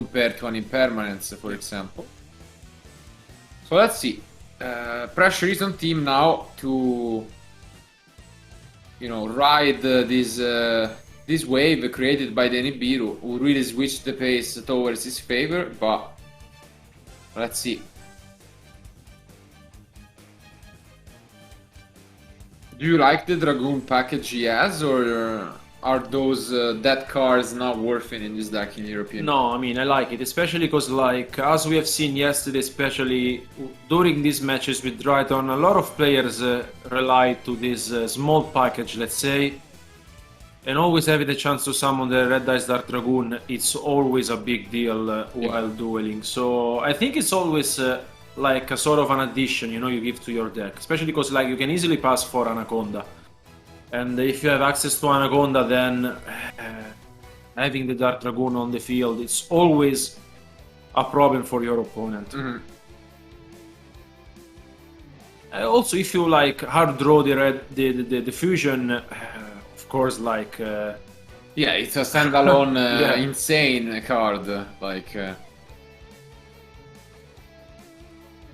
compared to an impermanence, for example. So let's see. Pressure is on team now to, you know, ride this wave created by the Nibiru, who really switched the pace towards his favor, but let's see. Do you like the Dragoon package he has, or are those dead cards not worth it in this deck in your opinion? No, I mean, I like it, especially because, like, as we have seen yesterday, especially during these matches with Dryton, a lot of players rely to this small package, let's say, and always having the chance to summon the Red Dice Dark Dragoon, it's always a big deal while dueling. So I think it's always like a sort of an addition, you know, you give to your deck, especially because, like, you can easily pass for Anaconda. And if you have access to Anaconda, then having the Dark Dragoon on the field, it's always a problem for your opponent. Also, if you like hard draw the fusion, of course, like yeah, it's a standalone insane card. Like,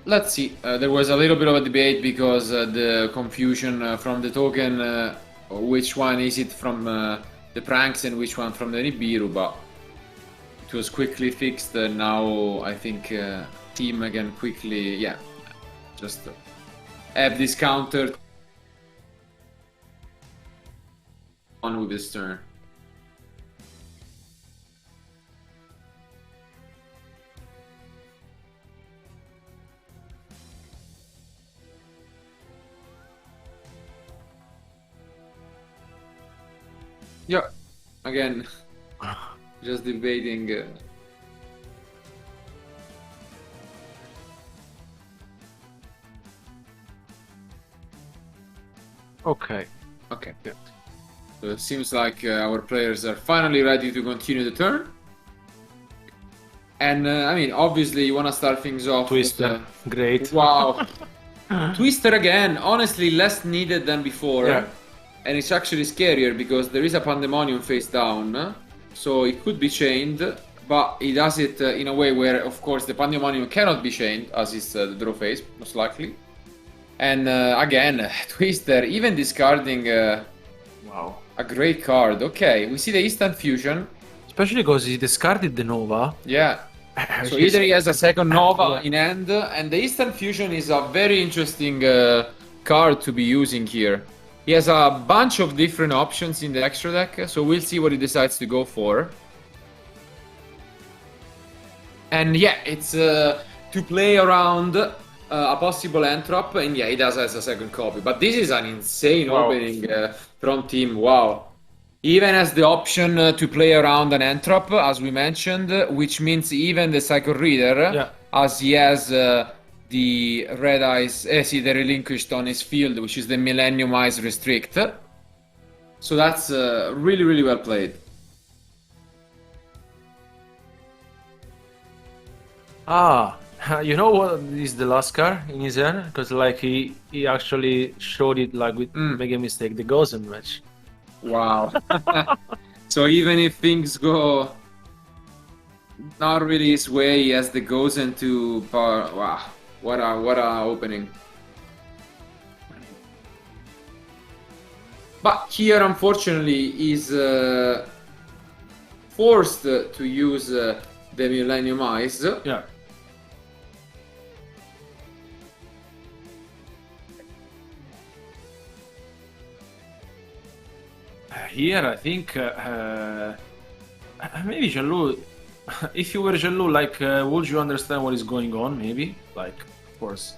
let's see. There was a little bit of a debate because the confusion from the token. Which one is it from the pranks and which one from the Nibiru, but it was quickly fixed. Now I think team again quickly, yeah, just have this counter on with this turn. Yeah, again, just debating. Okay. Okay, good. So it seems like our players are finally ready to continue the turn. And I mean, obviously, you want to start things off. Twister, great. Wow. Twister again, honestly, less needed than before. Yeah. And it's actually scarier because there is a Pandemonium face down, so it could be chained, but he does it in a way where, of course, the Pandemonium cannot be chained, as is the draw phase, most likely. And again, Twister, even discarding Wow. a great card. Okay, we see the instant fusion. Especially because he discarded the Nova. Yeah. So either he has a second Nova in hand, and the instant fusion is a very interesting card to be using here. He has a bunch of different options in the extra deck, so we'll see what he decides to go for. And yeah, it's to play around a possible Entrop, and yeah, he does has a second copy. But this is an insane opening from team, wow. Even has the option to play around an Entrop, as we mentioned, which means even the Cycle Reader, as he has the Red Eyes, the Relinquished on his field, which is the Millennium Eyes Restrict. So that's really, really well played. Ah, you know what is the last card in his hand? Because like he actually showed it like with make a mistake, the Gozen match. Wow. So even if things go not really his way, he has the Gozen to power. Wow. What a opening. But here, unfortunately, he's forced to use the Millennium Eyes. Yeah. Here, I think maybe Jean-Loup. If you were Jean-Loup, like, would you understand what is going on? Maybe, like, of course.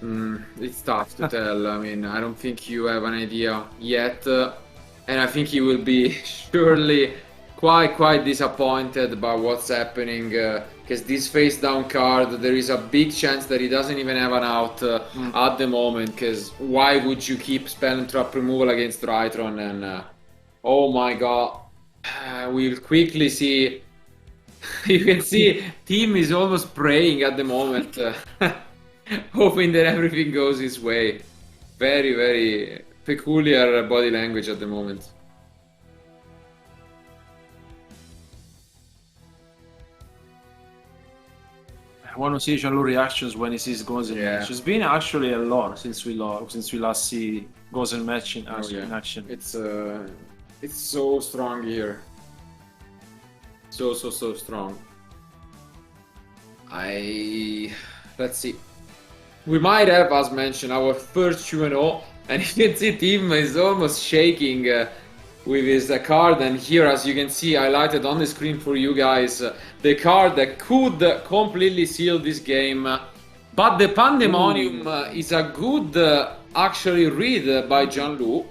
It's tough to tell. I mean, I don't think you have an idea yet, and I think you will be surely quite disappointed by what's happening. Because this face down card, there is a big chance that he doesn't even have an out at the moment. Because why would you keep spell and trap removal against Rytron? And oh my god, we'll quickly see. You can see team is almost praying at the moment, hoping that everything goes his way. Very, very peculiar body language at the moment. want to see Jean-Loup reactions when he sees Gozen match. It's been actually a lot since we last see Gozen match in action. It's so strong here. So strong. Let's see. We might have, as mentioned, our first 2-0, and you can see Tim is almost shaking with his card, and here, as you can see highlighted on the screen for you guys, the card that could completely seal this game. But the Pandemonium is a good actually read by Jean-Loup,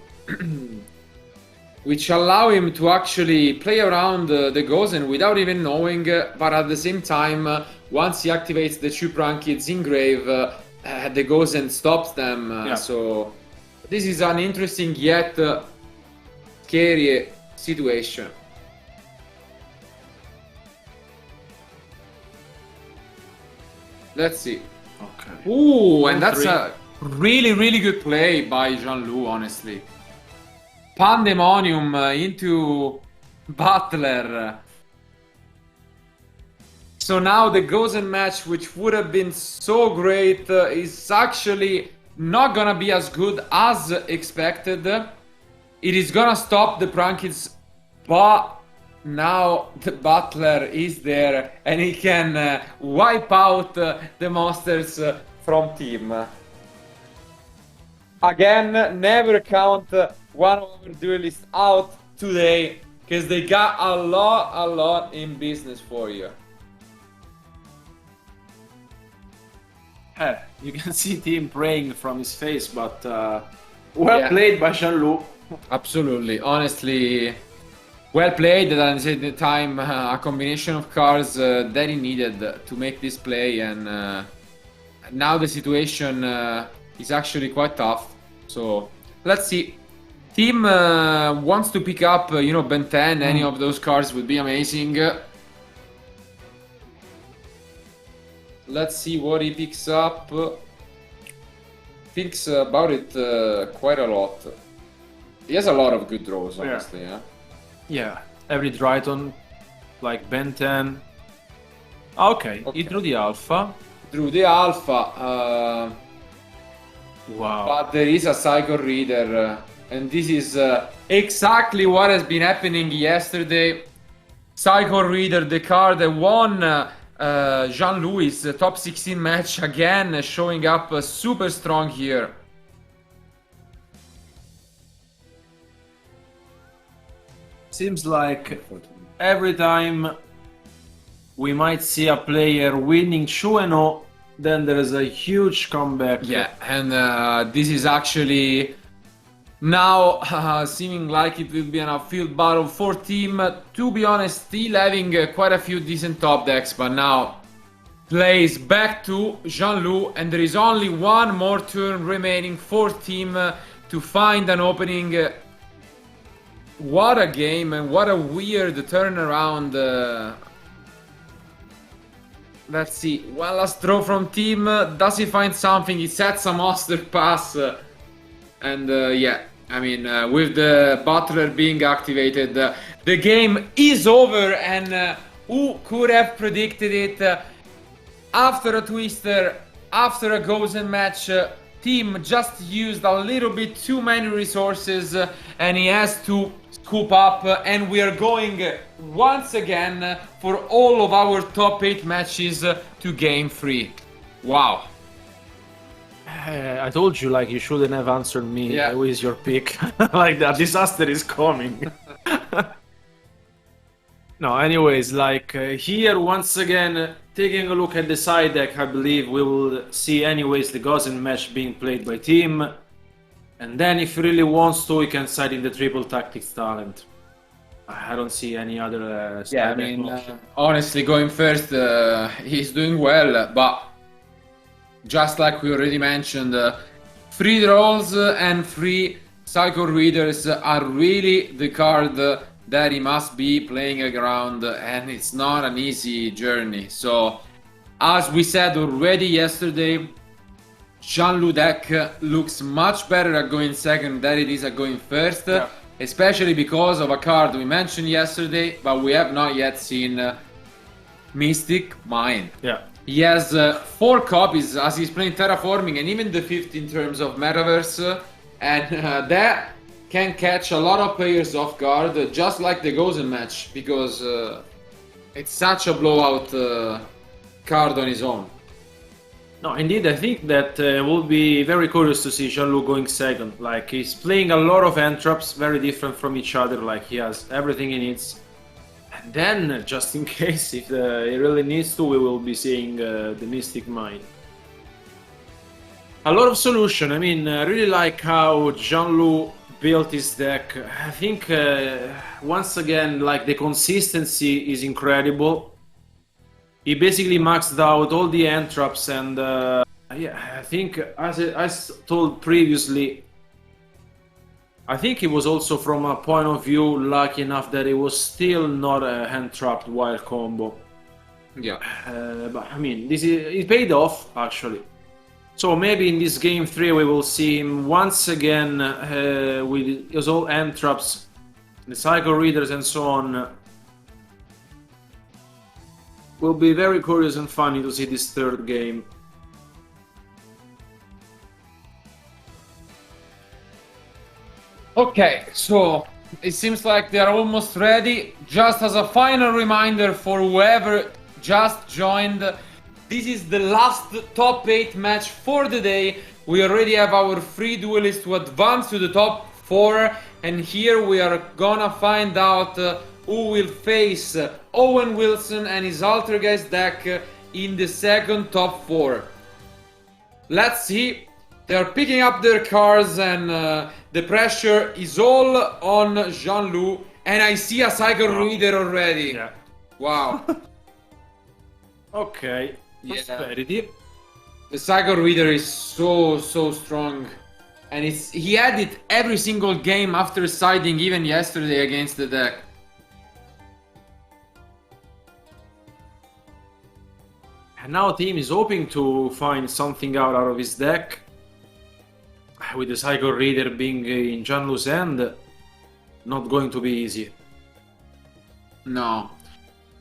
which allow him to actually play around the Gozen without even knowing, but at the same time, once he activates the 2 Prankids in grave, the Gozen stops them. So this is an interesting yet scary situation. Let's see. Okay. Ooh, and that's a really good play by Jean-Loup, honestly. Pandemonium into Butler. So now the Gozen match, which would have been so great, is actually not gonna be as good as expected. It is gonna stop the Prankids, but now the Butler is there and he can wipe out the monsters from team. Again, never count one of our duelists out today, because they got a lot in business for you. You can see Tim praying from his face, but well played by Jean-Loup. Absolutely, honestly, well played, and at the same time a combination of cards that he needed to make this play, and now the situation is actually quite tough. So let's see. Team wants to pick up, you know, Ben 10, any of those cards would be amazing. Let's see what he picks up. Thinks about it quite a lot. He has a lot of good draws, honestly. Yeah, every Dryton, like Ben 10. Okay, he drew the Alpha. Drew the Alpha. Wow. But there is a Psycho Reader. And this is exactly what has been happening yesterday. Psycho Reader, the card that won Jean-Louis' top 16 match, again showing up super strong here. Seems like every time we might see a player winning 2-0, then there is a huge comeback. Yeah, and this is actually now seeming like it will be an upfield battle for team. To be honest, still having quite a few decent top decks, but now plays back to Jean-Loup, and there is only one more turn remaining for team to find an opening. What a game, and what a weird turnaround. Let's see. Well, last draw from team. Does he find something? He sets a monster pass. And yeah, I mean, with the Butler being activated, the game is over. And who could have predicted it? After a Twister, after a Gozen match, team just used a little bit too many resources, and he has to scoop up, and we are going once again for all of our top 8 matches to game 3. Wow. I told you, like, you shouldn't have answered me. Yeah. Who is your pick? Like, the disaster is coming. No, anyways, like, here once again, taking a look at the side deck, I believe we will see anyways the Gozen match being played by team. And then if he really wants to, he can side in the triple tactics talent. I don't see any other yeah, I mean, honestly, going first, he's doing well, but just like we already mentioned, free draws and free Psycho Readers are really the card that he must be playing around, and it's not an easy journey. So, as we said already yesterday, Jean-Loup deck looks much better at going second than it is at going first, especially because of a card we mentioned yesterday, but we have not yet seen Mystic Mine. Yeah, He has 4 copies as he's playing Terraforming, and even the 5th in terms of Metaverse, and that can catch a lot of players off guard, just like the Gozen match, because it's such a blowout card on his own. No, indeed, I think that will be very curious to see Jean-Luc going second. Like, he's playing a lot of entraps, very different from each other, like he has everything he needs. And then, just in case, if he really needs to, we will be seeing the Mystic Mine. A lot of solution. I mean, I really like how Jean-Luc built his deck. I think, once again, like, the consistency is incredible. He basically maxed out all the entraps, and yeah, I think, as I told previously, I think he was also, from a point of view, lucky enough that it was still not a hand-trapped wild combo. Yeah. But I mean, it paid off, actually. So maybe in this game 3 we will see him once again with his all entraps, the Psycho Readers and so on. Will be very curious and funny to see this 3rd game. Okay, so it seems like they are almost ready. Just as a final reminder for whoever just joined, this is the last top 8 match for the day. We already have our 3 duelists to advance to the top 4, and here we are gonna find out who will face Owen Wilson and his Altergeist deck in the 2nd top 4. Let's see. They are picking up their cards, and the pressure is all on Jean-Luc. And I see a Psycho Reader already. Yeah. Wow. Okay. Prosperity. The Psycho Reader is so strong. And he had it every single game after siding, even yesterday against the deck. And now team is hoping to find something out of his deck. With the Psycho Reader being in Jean-Luc's hand, not going to be easy. No.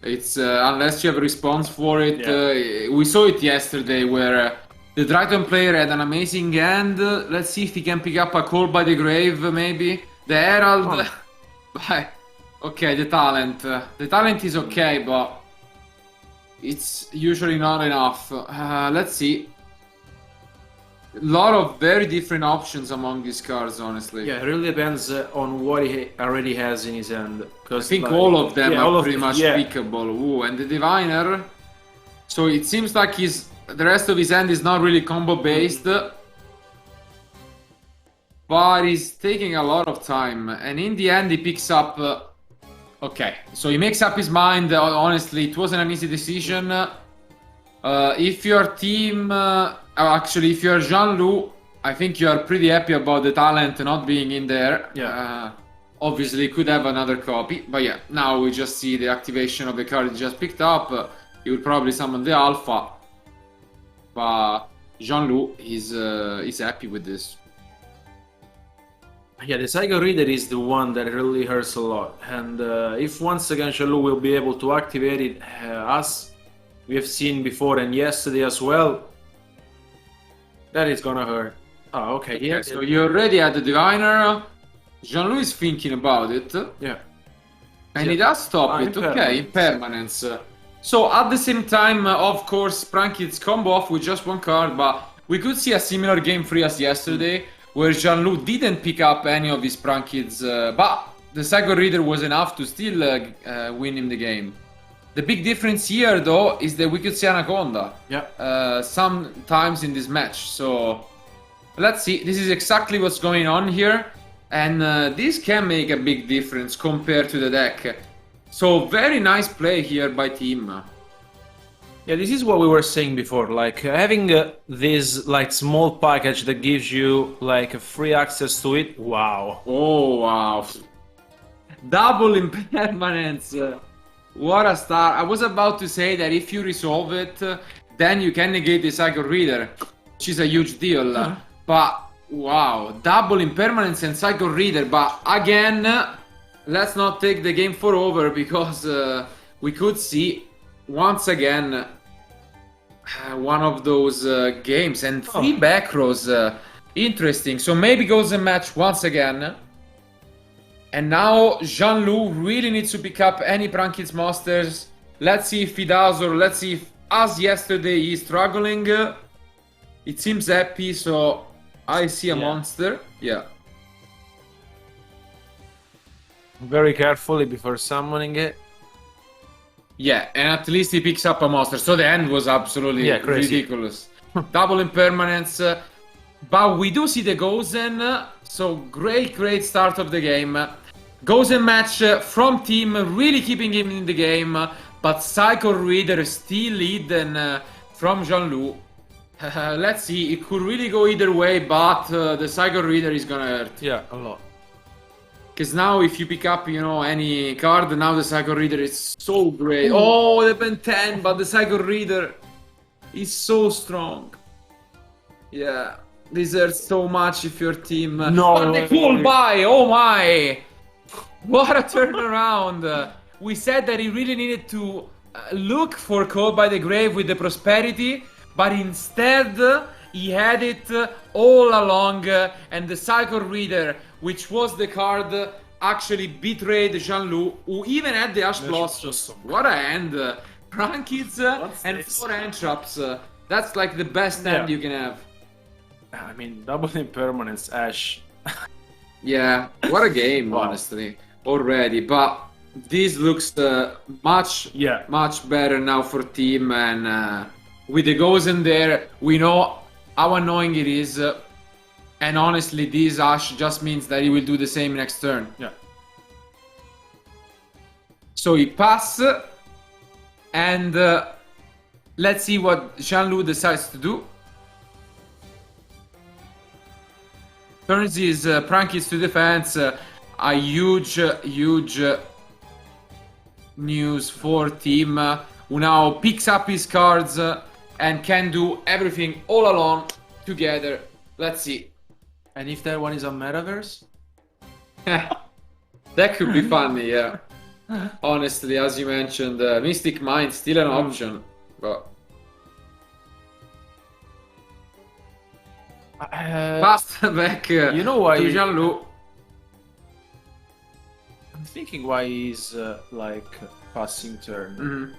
It's unless you have a response for it. Yeah. We saw it yesterday where the Triton player had an amazing hand. Let's see if he can pick up a Call by the Grave, maybe. The Herald. Oh. Okay, the talent. The talent is okay, but it's usually not enough. Let's see. A lot of very different options among these cards, honestly. Yeah, it really depends on what he already has in his hand. I think like, all of them are pretty much pickable. Ooh, and the Diviner. So it seems like the rest of his hand is not really combo based. But he's taking a lot of time. And in the end he picks up... okay, so he makes up his mind. Honestly, it wasn't an easy decision. If your team... actually, if you're Jean-Luc, I think you are pretty happy about the talent not being in there. Yeah. Obviously, could have another copy. But yeah, now we just see the activation of the card he just picked up. He will probably summon the Alpha. But Jean-Luc is happy with this. Yeah, the Psycho Reader is the one that really hurts a lot. And if once again Jean-Luc will be able to activate it, as we have seen before and yesterday as well, that is gonna hurt. Oh, okay. Yeah, so you already had the Diviner. Jean-Luc is thinking about it. Yeah. And he does stop it. Okay, Impermanence. So at the same time, of course, Sprankid's combo off with just one card, but we could see a similar game 3 as yesterday, where Jean-Luc didn't pick up any of his Sprankids, but the Psycho Reader was enough to still win him the game. The big difference here, though, is that we could see Anaconda sometimes in this match. So let's see. This is exactly what's going on here. And this can make a big difference compared to the deck. So very nice play here by team. Yeah, this is what we were saying before. Like having this like small package that gives you like free access to it. Wow. Oh, wow. Double Impermanence. What a start. I was about to say that if you resolve it, then you can negate the Psycho Reader, which is a huge deal. But, wow, double Impermanence and Psycho Reader. But again, let's not take the game for over, because we could see, once again, one of those games. And 3 back rows. Interesting. So maybe goes a match once again. And now Jean-Loup really needs to pick up any Prankits monsters. Let's see if he does, or let's see if, as yesterday, he's struggling. It seems happy, so I see a monster. Yeah. Very carefully before summoning it. Yeah, and at least he picks up a monster. So the end was absolutely ridiculous. Double impermanence. But we do see the Gozen. So great start of the game. Gozen match from team, really keeping him in the game. But Psycho Reader still leading from Jean-Loup. Let's see, it could really go either way, but the Psycho Reader is gonna hurt. Yeah, a lot. Because now if you pick up, you know, any card, now the Psycho Reader is so great. Oh, the Ben 10, but the Psycho Reader is so strong. Yeah, this hurts so much if your team... No, but the cool buy, oh my! What a turnaround! We said that he really needed to look for Call by the Grave with the Prosperity, but instead he had it all along, and the Psycho Reader, which was the card, actually betrayed Jean-Loup, who even had the Ash Blossom. What a end! Prankits and 4 hand traps. That's like the best end you can have. I mean, double impermanence, Ash. Yeah, what a game, honestly, already. But this looks much better now for team, and with the Gozen there, we know how annoying it is. And honestly, this Ash just means that he will do the same next turn. Yeah. So he pass, and let's see what Jean-Loup decides to do. Turns his Prankits to defense. A huge news for team, who now picks up his cards and can do everything all alone together. Let's see. And if that one is on Metaverse? That could be funny, yeah. Honestly, as you mentioned, Mystic Mind still an option, but... Fast back you know why to Jean-Loup. I'm thinking why he's like passing turn.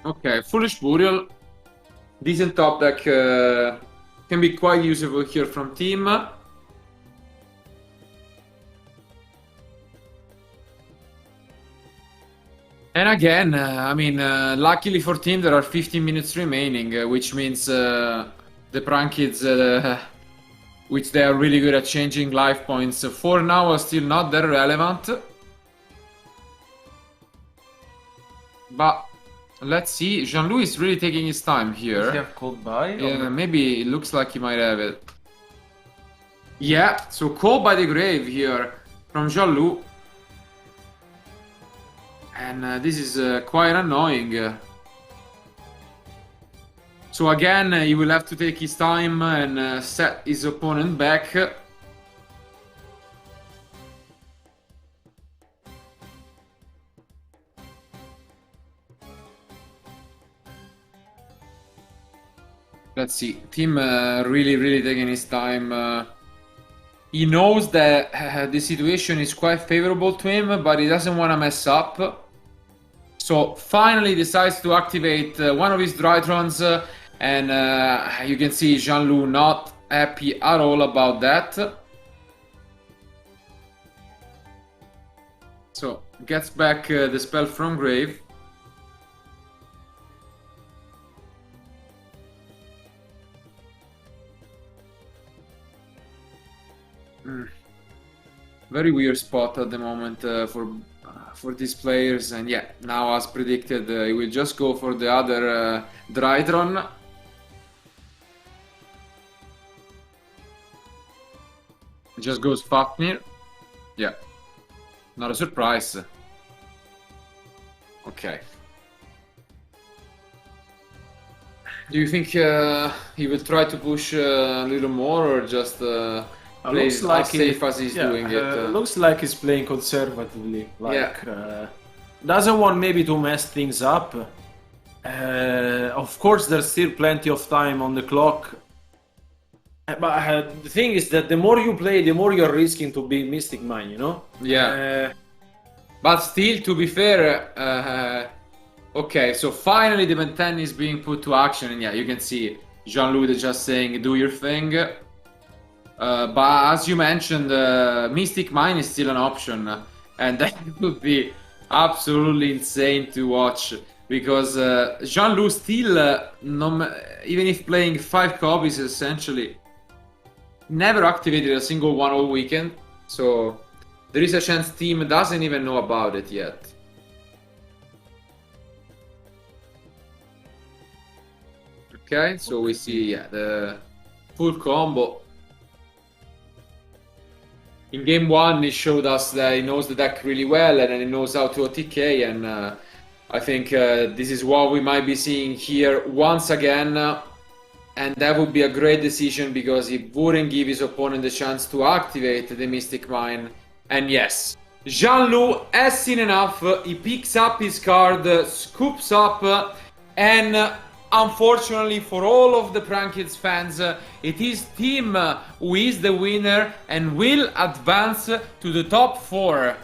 Okay, Foolish Burial. Decent top deck can be quite useful here from team. And again, I mean, luckily for team, there are 15 minutes remaining, which means the Prankits, which they are really good at changing life points, for now are still not that relevant. But let's see, Jean-Loup is really taking his time here. Does he have Cold Buy? Yeah, maybe it looks like he might have it. Yeah, so Call by the Grave here from Jean-Loup. And this is quite annoying. So again, he will have to take his time and set his opponent back. Let's see, team really taking his time. He knows that the situation is quite favorable to him, but he doesn't want to mess up. So finally decides to activate one of his Drytrons, and you can see Jean-Loup not happy at all about that. So gets back the spell from grave. Very weird spot at the moment for these players, and yeah, now as predicted, he will just go for the other Drytron. Just goes Fafnir. Yeah, not a surprise. Okay. Do you think he will try to push a little more, or just plays as safe as he's doing it. Looks like he's playing conservatively. Like, doesn't want maybe to mess things up. Of course, there's still plenty of time on the clock. But the thing is that the more you play, the more you're risking to be Mystic Mine, you know? Yeah. But still, to be fair, okay, so finally the Ben 10 is being put to action, and yeah, you can see Jean-Louis just saying, do your thing. But as you mentioned, Mystic Mine is still an option, and that would be absolutely insane to watch, because Jean-Louis still, even if playing 5 copies essentially, never activated a single one all weekend, so there is a chance team doesn't even know about it yet. Okay, so we see the full combo. In game 1 he showed us that he knows the deck really well, and then he knows how to OTK, and I think this is what we might be seeing here once again, and that would be a great decision because he wouldn't give his opponent the chance to activate the Mystic Mine. And yes, Jean-Louis has seen enough, he picks up his card, scoops up, and unfortunately for all of the Prankids fans, it is Team who is the winner and will advance to the top 4.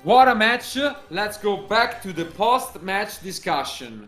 What a match! Let's go back to the post-match discussion.